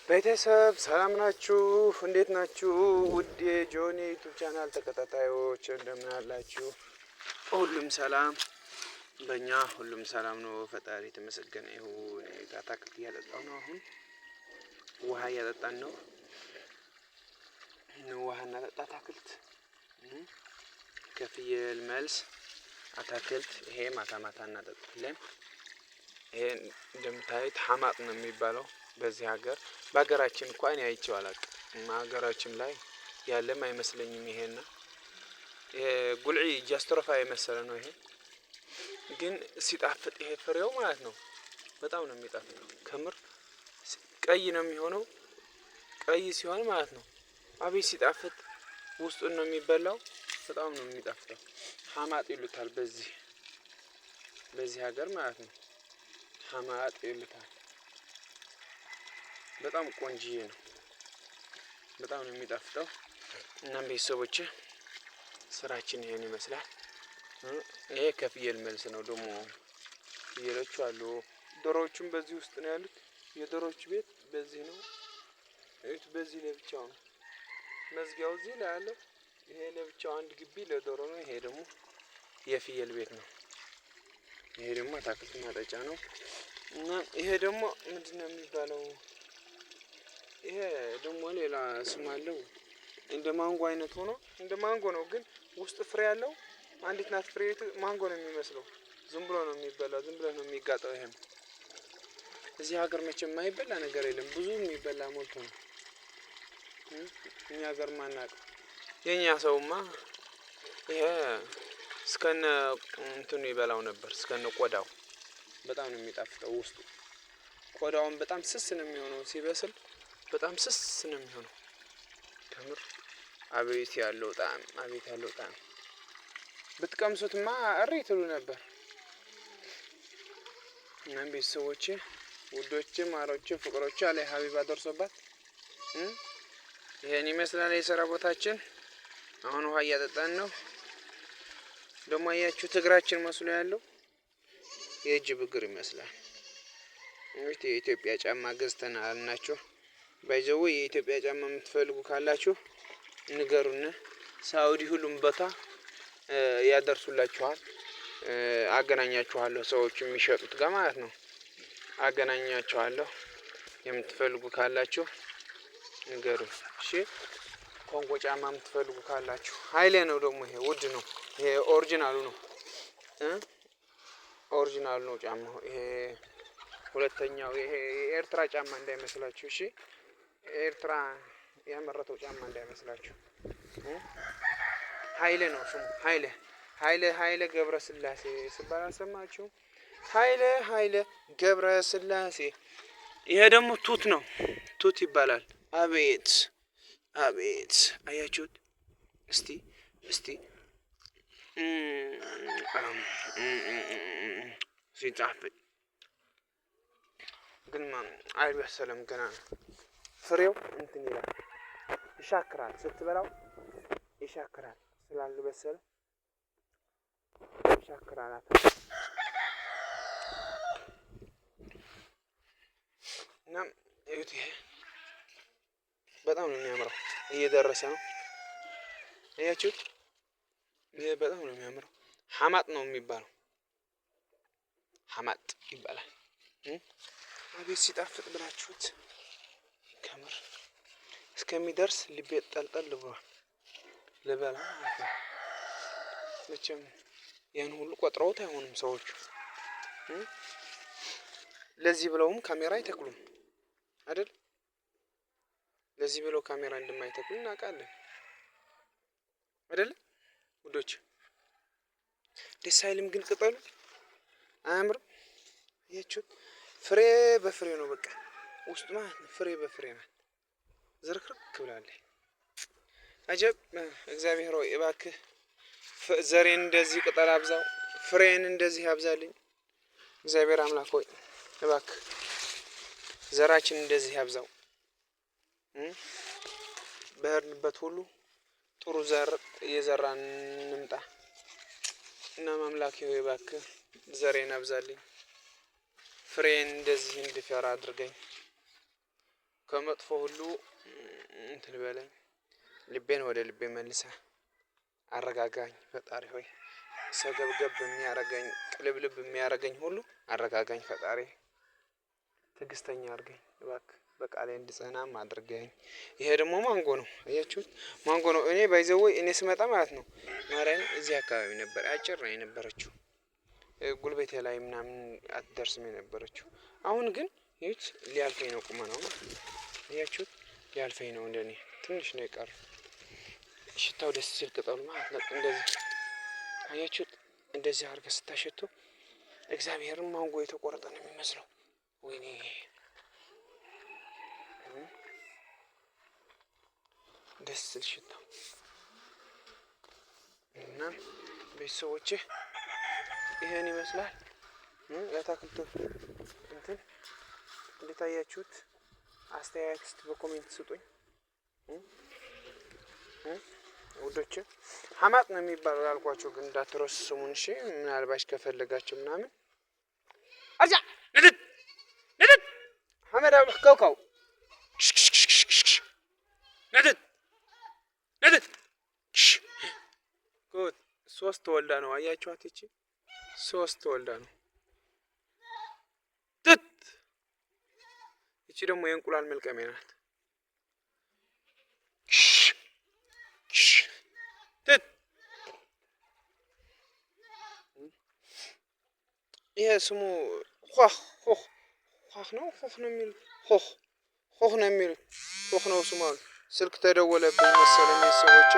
ቤተሰብ ሰላም ናችሁ? እንዴት ናችሁ? ውድ የጆኒ ዩቲዩብ ቻናል ተከታታዮች እንደምን አላችሁ? ሁሉም ሰላም፣ በእኛ ሁሉም ሰላም ነው። ፈጣሪ የተመሰገነ ይሁን። አታክልት እያጠጣሁ ነው። አሁን ውሃ እያጠጣን ነው። ውሃ እናጠጣ። አታክልት ከፍየል መልስ አታክልት። ይሄ ማታ ማታ እናጠጣለን። ይሄ እንደምታዩት ሐማጥ ነው የሚባለው በዚህ ሀገር። በሀገራችን እንኳን አይቼው አላውቅም። ሀገራችን ላይ ያለም አይመስለኝም። ይሄና ጉልዒ ጃስትሮፋ የመሰለ ነው። ይሄ ግን ሲጣፍጥ ይሄ ፍሬው ማለት ነው በጣም ነው የሚጣፍጠው። ከምር ቀይ ነው የሚሆነው። ቀይ ሲሆን ማለት ነው አቤት ሲጣፍጥ! ውስጡን ነው የሚበላው። በጣም ነው የሚጣፍጠው። ሐማጥ ይሉታል በዚህ ሀገር ማለት ነው። ሐማጥ ይሉታል። በጣም ቆንጂዬ ነው። በጣም ነው የሚጣፍጠው። እናም ቤተሰቦቼ ስራችን ይሄን ይመስላል። ይሄ ከፍየል መልስ ነው። ደግሞ ፍየሎቹ አሉ። ዶሮዎቹም በዚህ ውስጥ ነው ያሉት። የዶሮዎቹ ቤት በዚህ ነው። እዩት። በዚህ ለብቻው ነው መዝጊያው እዚህ ላይ አለ። ይሄ ለብቻው አንድ ግቢ ለዶሮ ነው። ይሄ ደግሞ የፍየል ቤት ነው። ይሄ ደግሞ አታክልት ማጠጫ ነው። እና ይሄ ደግሞ ምንድነው የሚባለው? ይሄ ደግሞ ሌላ ስም አለው። እንደ ማንጎ አይነት ሆኖ እንደ ማንጎ ነው፣ ግን ውስጥ ፍሬ ያለው። አንዲት ናት ፍሬ። ማንጎ ነው የሚመስለው። ዝም ብሎ ነው የሚበላው። ዝም ብሎ ነው የሚጋጠው። ይሄም እዚህ ሀገር መቼም የማይበላ ነገር የለም። ብዙ የሚበላ ሞልቶ ነው። እኛ ሀገር ማናውቀው የኛ ሰውማ ይሄ እስከነ እንትኑ ይበላው ነበር፣ እስከነ ቆዳው። በጣም ነው የሚጣፍጠው። ውስጡ ቆዳውን በጣም ስስ ነው የሚሆነው። ሲበስል በጣም ስስ ነው የሚሆነው። ከምር አቤት ያለው ጣዕም! አቤት ያለው ጣዕም! ብትቀምሱትማ እሪ ትሉ ነበር። እናም ቤተሰቦቼ፣ ውዶቼ፣ ማሮቼ፣ ፍቅሮቼ አለ ሀቢባ ደርሶባት ይሄን ይመስላል የስራ ቦታችን። አሁን ውሃ እያጠጣን ነው። ደግሞ አያችሁት እግራችን መስሎ ያለው የእጅ ብግር ይመስላል። እንግዲህ የኢትዮጵያ ጫማ ገዝተናል አልናችሁ። ባይዘው የኢትዮጵያ ጫማ የምትፈልጉ ካላችሁ ንገሩን። ሳውዲ ሁሉም ቦታ ያደርሱላችኋል። አገናኛችኋለሁ። ሰዎች የሚሸጡት ጋር ማለት ነው። አገናኛችኋለሁ። የምትፈልጉ ካላችሁ ንገሩን። እሺ። ኮንጎ ጫማ የምትፈልጉ ካላችሁ ኃይሌ ነው። ደግሞ ይሄ ውድ ነው። ይሄ ኦሪጂናሉ ነው። ኦሪጂናሉ ነው ጫማው። ይሄ ሁለተኛው ይሄ የኤርትራ ጫማ እንዳይመስላችሁ። እሺ። ኤርትራ ያመረተው ጫማ እንዳይመስላችሁ። ኃይሌ ነው ስሙ። ኃይሌ ገብረ ስላሴ ሲባል አልሰማችሁም? ኃይሌ ገብረ ስላሴ። ይሄ ደግሞ ቱት ነው። ቱት ይባላል። አቤት አያችሁት? እስቲ ሲጣፍጥ ግን አይበሰለም ገና ነው። ፍሬው እንትን ይላል፣ ይሻክራል። ስትበላው ይሻክራል። ስላልበሰለ ይሻክራል። እናም እዩት። ይሄ በጣም ነው የሚያምረው። እየደረሰ ነው። አያችሁት? ይሄ በጣም ነው የሚያምረው። ሐማጥ ነው የሚባለው። ሐማጥ ይባላል። አቤት ሲጣፍጥ ብላችሁት ከምር እስከሚደርስ ልቤ ጠልጠል ብሏል። ልበላ ማለት ነው። መቼም ያን ሁሉ ቆጥረውት አይሆንም ሰዎቹ። ለዚህ ብለውም ካሜራ አይተክሉም አይደል? ለዚህ ብለው ካሜራ እንደማይተክሉ እናውቃለን አይደል ውዶች? ደስ አይልም ግን ቅጠሉ አያምርም? አያችሁት? ፍሬ በፍሬ ነው በቃ ውስጥ ማለት ነው። ፍሬ በፍሬ ማለት ዝርክርክ ብላለች። አጀብ! እግዚአብሔር ሆይ እባክህ ዘሬን እንደዚህ ቅጠል አብዛው፣ ፍሬን እንደዚህ ያብዛልኝ። እግዚአብሔር አምላክ ሆይ እባክህ ዘራችን እንደዚህ ያብዛው። በሄድንበት ሁሉ ጥሩ ዘር እየዘራን እንምጣ እና አምላኬ ሆይ እባክህ ዘሬን አብዛልኝ። ፍሬን እንደዚህ እንድፈራ አድርገኝ። ከመጥፎ ሁሉ እንትን በለኝ። ልቤን ወደ ልቤ መልሰህ አረጋጋኝ ፈጣሪ ሆይ። ሰገብገብ የሚያረገኝ ቅልብልብ የሚያረገኝ ሁሉ አረጋጋኝ ፈጣሪ። ትዕግስተኛ አድርገኝ እባክህ በቃሌ እንድጸናም አድርገኝ። ይሄ ደግሞ ማንጎ ነው አያችሁት? ማንጎ ነው። እኔ ባይ ዘ ዌይ እኔ ስመጣ ማለት ነው ማርያም እዚህ አካባቢ ነበር አጭር ነው የነበረችው። ጉልበቴ ላይ ምናምን አትደርስም የነበረችው። አሁን ግን ይህች ሊያልፈኝ ነው ቁመናው ማለት ነው። አያችሁት? ሊያልፈኝ ነው እንደኔ ትንሽ ነው የቀረው። ሽታው ደስ ሲል ቅጠሉ ማለት ነው እንደዚህ አያችሁት? እንደዚህ አድርገህ ስታሸተው እግዚአብሔርን ማንጎ የተቆረጠ ነው የሚመስለው። ወይኔ ደስ ሲል ሽታው እና ቤተሰቦቼ ይሄን ይመስላል። የአታክልቱ እንትን እንዴት አያችሁት? አስተያየት እስቲ በኮሜንት ስጡኝ ውዶቼ። ሀማጥ ነው የሚባለው ያልኳቸው ግን እንዳትረሱ ስሙን እሺ። ምናልባሽ ከፈለጋችሁ ምናምን አርጃ ንድድ ንድድ ሐመድ አብልህ ከውካው ንድድ ንድድ ጉድ 3 ወልዳ ነው አያችኋት? እቺ 3 ወልዳ ነው። እቺ ደግሞ የእንቁላል መልቀሚያ ናት። ይሄ ስሙ ሆህ ነው የሚል ሆህ ነው የሚል ሆህ ነው ስሙ። ስልክ ተደወለብኝ መሰለኝ ሰዎች